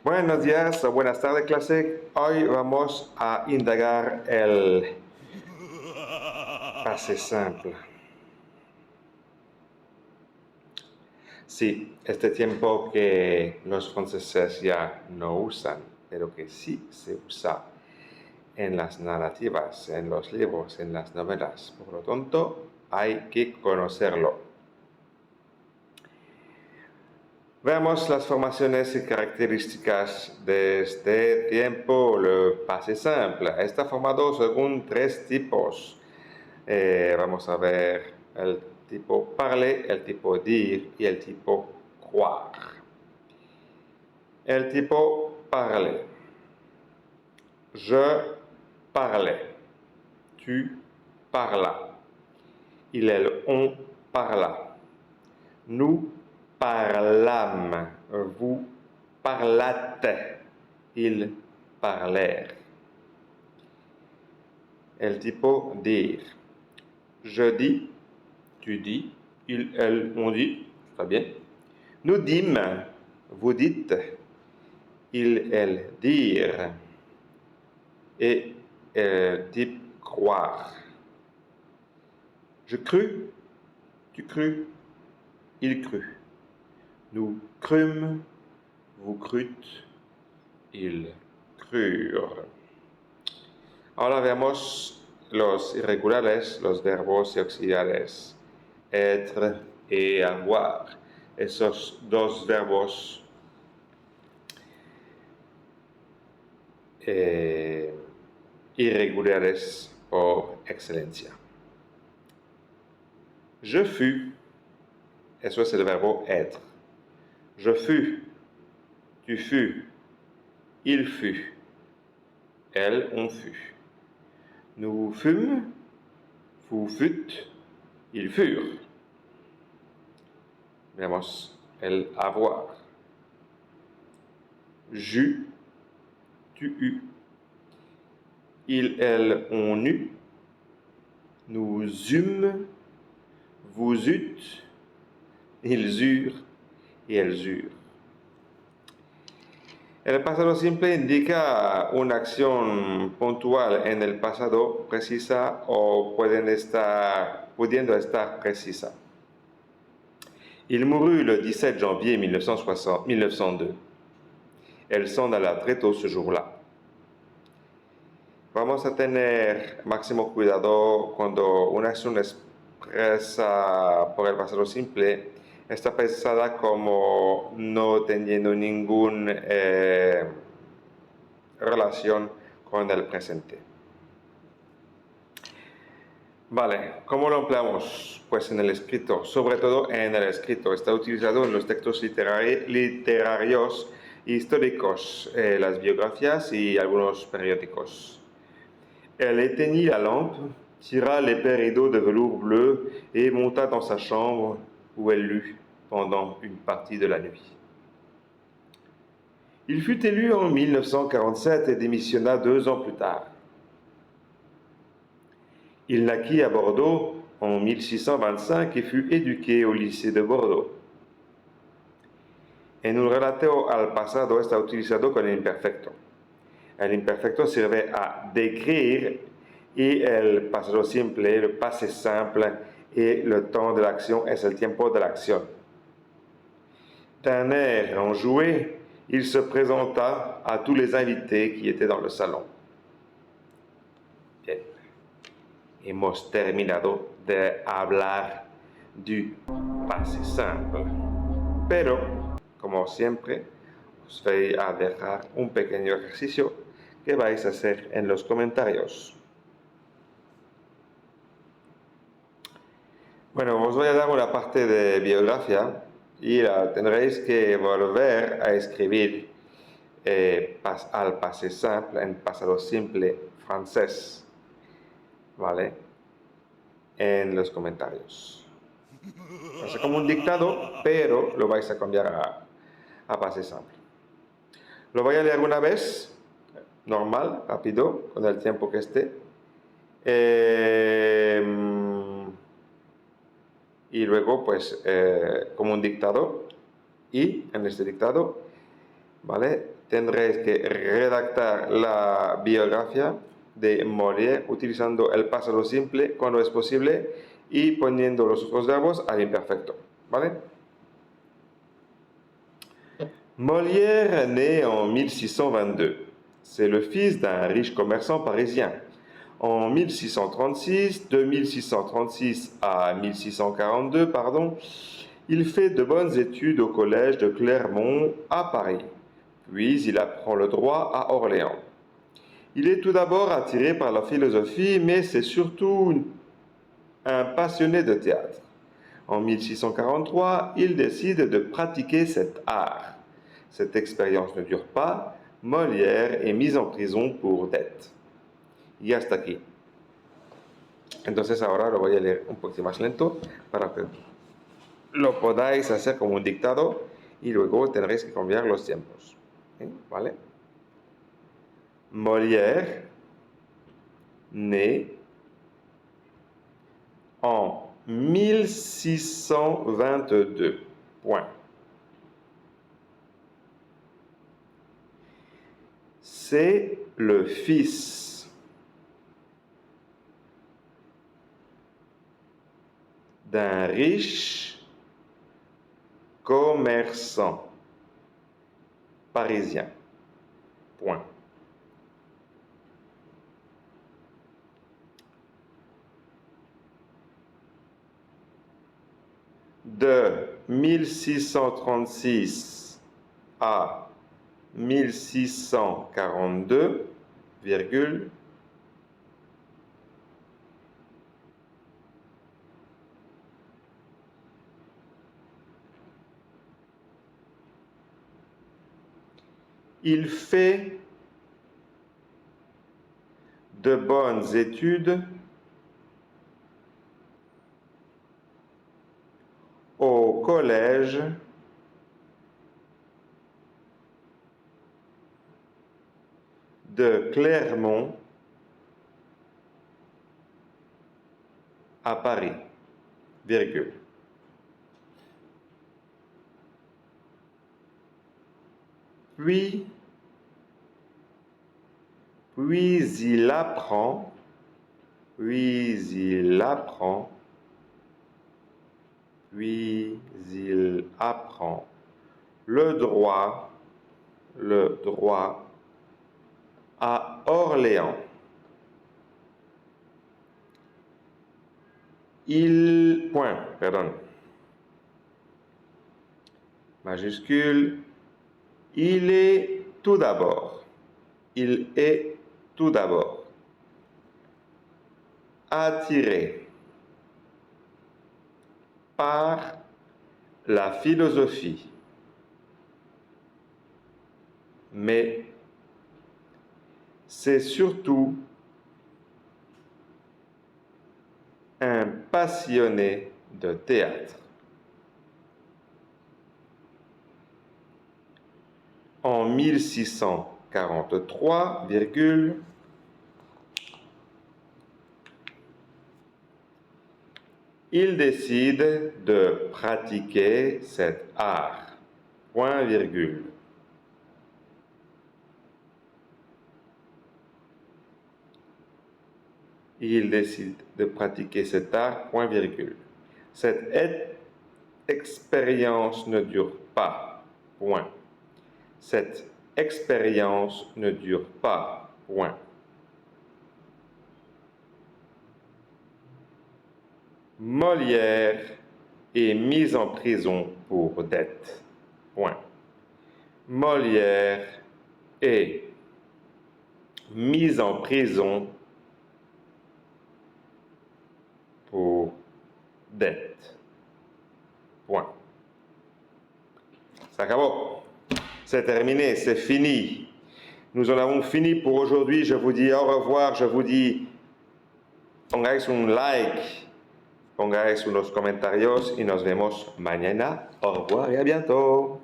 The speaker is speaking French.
Buenos días o buenas tardes, clase. Hoy vamos a indagar el pase simple. Sí, este tiempo que los franceses ya no usan, pero que sí se usa en las narrativas, en los libros, en las novelas. Por lo tanto, hay que conocerlo. Veamos las formaciones y características de este tiempo, el pase simple. Está formado según tres tipos. Vamos a ver el tipo parler, el tipo dire y el tipo croire. El tipo parler. Je parlais. Tu parlas. Il, elle, on parla. Nous parlâmes. Vous parlâtes. Ils parlèrent. El tipo dire. Je dis, tu dis, il, elle, on dit, très bien. Nous dîmes, vous dites, il, elle, dirent. Et type croire. Je crus, tu crus, il crut. Nous crûmes, vous crûtes, ils crurent. Ahora veamos los irregulares, los verbos y auxiliares. Être et avoir. Esos dos verbos irregulares por excelencia. Je fus. Eso es el verbo être. Je fus. Tu fus. Il fut. Elle, on fut. Nous fûmes. Vous fûtes. Ils furent. Veamos el avoir. J'eus. Tu eus. Il, elle, on eut. Nous eûmes. Vous eûtes. Ils eurent. Y elles eurent. El pasado simple indica una acción puntual en el pasado precisa o pudiendo estar precisa. Il mourut le 17 janvier 1902. Elle s'en alla très tôt ce jour-là. Vamos a tener máximo cuidado cuando una acción expresa por el pasado simple está pensada como no teniendo ninguna relación con el presente. Vale, ¿cómo lo empleamos? Pues en el escrito, sobre todo en el escrito. Está utilizado en los textos literarios históricos, las biografías y algunos periódicos. Elle éteignit la lampe, tira l'épais rideau de velours bleu et monta dans sa chambre où elle lut pendant une partie de la nuit. Il fut élu en 1947 et démissionna 2 ans plus tard. Il naquit à Bordeaux en 1625 et fut éduqué au lycée de Bordeaux. En un relato al pasado está utilizado con el imperfecto. El imperfecto sirve a décrire y el pasado simple, le passé simple et le temps de l'action es el tiempo de l'acción. D'un air enjoué, il se présenta à tous les invités qui étaient dans le salon. Bien. Hemos terminado de hablar du passé simple. Pero, como siempre, os voy a dejar un pequeño ejercicio que vais a hacer en los comentarios. Bueno, os voy a dar una parte de biografía y tendréis que volver a escribir al passé simple, en pasado simple francés, ¿vale? En los comentarios. Va a ser como un dictado, pero lo vais a cambiar a passé simple. Lo voy a leer una vez, normal, rápido, con el tiempo que esté. Y luego, pues, como un dictado. Y en este dictado ¿vale? Tendréis que redactar la biografía de Molière utilizando el pasado simple cuando es posible y poniendo los otros verbos al imperfecto, ¿vale? Molière naît en 1622. C'est le fils d'un riche commerçant parisien. En 1636, de 1636 à 1642, il fait de bonnes études au collège de Clermont à Paris. Puis il apprend le droit à Orléans. Il est tout d'abord attiré par la philosophie, mais c'est surtout un passionné de théâtre. En 1643, il décide de pratiquer cet art. Cette expérience ne dure pas. Molière est mis en prison pour dette. Y hasta aquí. Entonces ahora lo voy a leer un poquito más lento para que lo podáis hacer como un dictado y luego tendréis que cambiar los tiempos. ¿Vale? Molière naît en 1622. Point. C'est le fils d'un riche commerçant parisien. Point. De 1636 à 1642, virgule, il fait de bonnes études au collège de Clermont à Paris, virgule. Puis il apprend le droit à Orléans. Majuscule, il est tout d'abord attiré par la philosophie, mais c'est surtout un passionné de théâtre. En 1643, il décide de pratiquer cet art. Point, virgule. Il décide de pratiquer cet art, point, virgule. Cette expérience ne dure pas, point. Cette expérience ne dure pas, point. Molière est mis en prison pour dette, point. Molière est mis en prison pour dette. Point. Ça acabó. C'est terminé, c'est fini. Nous en avons fini pour aujourd'hui. Je vous dis au revoir. Je vous dis, pongáis un like, pongáis unos comentarios y nos vemos mañana. Au revoir y a bientôt.